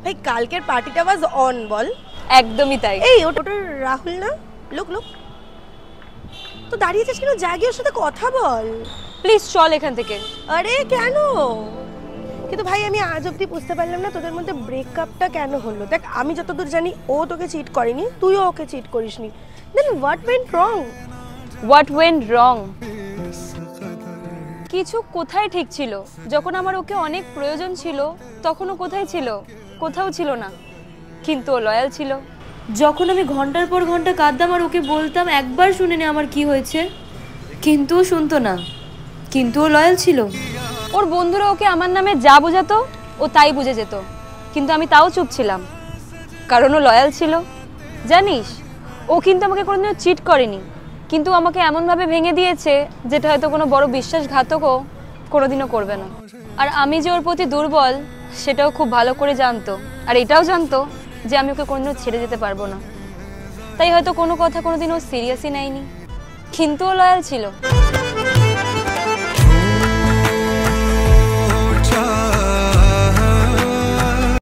ভাই কালকের পার্টিটা ওয়াজ অন বল। একদমই তাই। এই ওটা রাহুল না? লোক লোক তো দাঁড়িয়েছিস কেন? জাগিয়ে ওর সাথে কথা বল। প্লিজ চল এখান থেকে। আরে কেন? কিন্তু ভাই আমি আজ অব্দি বুঝতে পারলাম না তোদের মধ্যে ব্রেকআপটা কেন হলো। দেখ আমি যতদূর জানি ও তোকে চিট করেনি, তুইও ওকে চিট করিসনি। Then what went wrong? What went wrong? কিছু কোথায় ঠিক ছিল? যখন আমার ওকে অনেক প্রয়োজন ছিল তখন ও কোথায় ছিল? কোথাও ছিল না। কিন্তু ও লয়াল ছিল। যখন আমি ঘন্টার পর ঘন্টা কাঁদতাম আর ওকে বলতাম একবার শুনে নে আমার কি হয়েছে, কিন্তু ও শুনতো না। কিন্তু ও লয়াল ছিল। ওর বন্ধুরা ওকে আমার নামে যা বোঝাতো ও তাই বুঝে যেত, কিন্তু আমি তাও চুপ ছিলাম, কারণ ও লয়াল ছিল। জানিস, ও কিন্তু আমাকে কোনোদিনও চিট করেনি, কিন্তু আমাকে এমনভাবে ভেঙে দিয়েছে যেটা হয়তো কোনো বড় বিশ্বাসঘাতকও কোনোদিনও করবে না। আর আমি যে ওর প্রতি দুর্বল সেটাও খুব ভালো করে জানতো, আর এটাও জানতো যে আমি ওকে কোনোদিনও ছেড়ে যেতে পারবো না। তাই হয়তো কোনো কথা কোনোদিনও সিরিয়াসই নেয়নি, কিন্তু ও লয়াল ছিল।